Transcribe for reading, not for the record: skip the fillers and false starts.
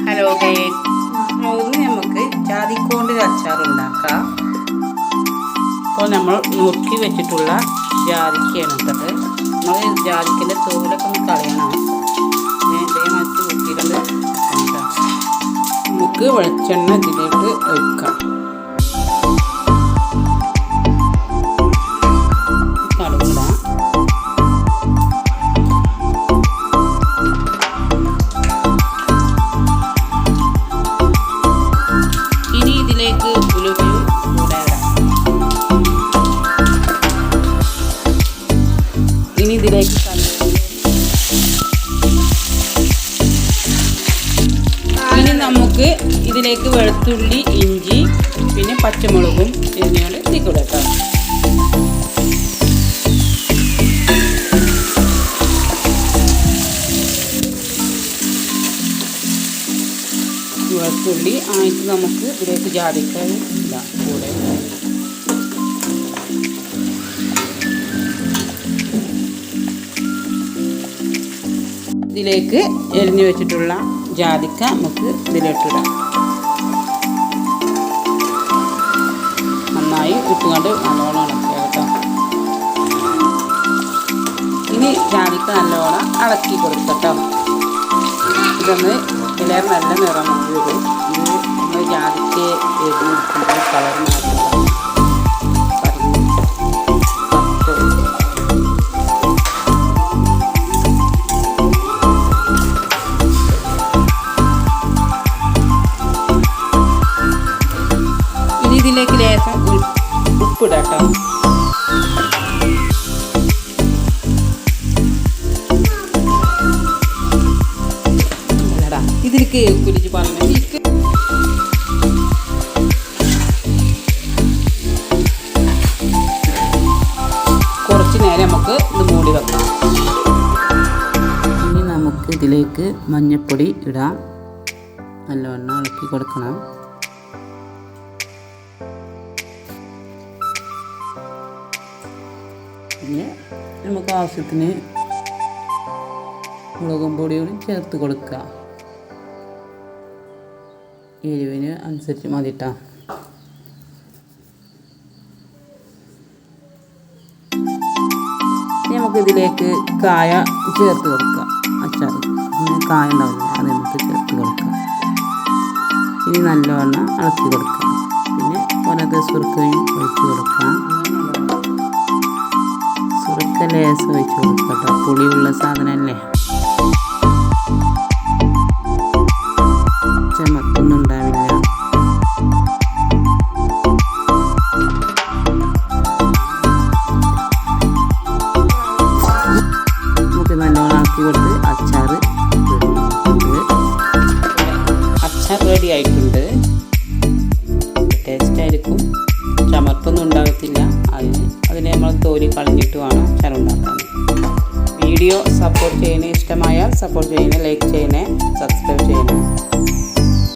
Hello guys, ഇന്ന് നമുക്ക് ജാതിക്കൊണ്ട് അച്ചാർ ഉണ്ടാക്കാം. അപ്പോൾ നമ്മൾ നുറുക്കി വെച്ചിട്ടുള്ള ജാതിക്കയാണ് ഇട്ടത്. നമ്മൾ ജാതിക്കൻ്റെ തോലൊക്കെ ഒന്ന് കളയണം. ഇതേമാതിരി നുറുക്കിയിട്ടുണ്ട്. നമുക്ക് വെളിച്ചെണ്ണ ഇതിലേക്ക് ഒഴിക്കാം. കടുകിടാം. ഇനി ഇതിലേക്ക് ഉലുവയും കൂടെ ഇടാം. ഇനി ഇതിലേക്ക് ഇനി നമുക്ക് ഇതിലേക്ക് വെളുത്തുള്ളി, ഇഞ്ചി, പിന്നെ പച്ചമുളകും എന്നിവയുടെ ഇതിക്കൂടെ കേട്ടോ. വെളുത്തുള്ളി ആയിട്ട് നമുക്ക് ഇതിലേക്ക് ജാതിക്ക ഇടാം കൂടെ. ഇതിലേക്ക് എരിഞ്ഞു വെച്ചിട്ടുള്ള ജാതിക്ക നമുക്ക് ഇതിലോട്ടിടാം. നന്നായി ഇട്ടുകൊണ്ട് നല്ലോണം ഇളക്കുക കേട്ടോ. ഇനി ജാതിക്ക നല്ലോണം ഇളക്കി കൊടുക്കട്ടോ. ഇതൊന്ന് ഇതിലേറെ നല്ല നിറമായി വരും. ഇത് നമ്മൾ ജാതിക്ക എരിഞ്ഞ് നിൽക്കുമ്പോൾ കളർ മാറും. ഇനി ഇതിലേക്ക് ലേശം ഉപ്പിടാട്ടോ. ഇതിലേക്ക് കുരിച്ച് പറഞ്ഞു കുറച്ച് നേരം നമുക്ക് ഇത് മൂടി വെക്കാം. ഇനി നമുക്ക് ഇതിലേക്ക് മഞ്ഞൾപ്പൊടി ഇടാം. നല്ലവണ്ണം ഇളക്കി കൊടുക്കണം. പിന്നെ നമുക്ക് ആവശ്യത്തിന് മുളകും പൊടിയോടും ചേർത്ത് കൊടുക്കുക. എരിവിന് അനുസരിച്ച് മതിട്ടാ. നമുക്ക് ഇതിലേക്ക് കായ ചേർത്ത് കൊടുക്കാം. അച്ചാർ കായ ഉണ്ടാവില്ല, അത് നമുക്ക് ചേർത്ത് കൊടുക്കാം. ഇനി നല്ലവണ്ണം ഇളക്കി കൊടുക്കാം. പിന്നെ ഓരോ സുറുക്കയും ഒഴിച്ച് കൊടുക്കാം. സുറുക്ക ലേസം ഒഴിച്ച് കൊടുക്കാം കേട്ടോ. പുളിയുള്ള സാധനമല്ലേ, ചമക്കൊന്നും ഉണ്ടാവില്ല. നമുക്ക് നല്ലോണം ആക്കി കൊടുത്ത് അച്ചാർ റെഡി ആയിട്ടുണ്ട്. ടേസ്റ്റ് ആയിരിക്കും, ചമർത്തൊന്നും ഉണ്ടാകത്തില്ല. അതിനെ നമ്മൾ തോലി കളഞ്ഞിട്ട് വേണം അച്ചാർ ഉണ്ടാക്കാൻ. വീഡിയോ സപ്പോർട്ട് ചെയ്യണേ, ഇഷ്ടമായാൽ സപ്പോർട്ട് ചെയ്യണേ, ലൈക്ക് ചെയ്യണേ, സബ്സ്ക്രൈബ് ചെയ്യണേ.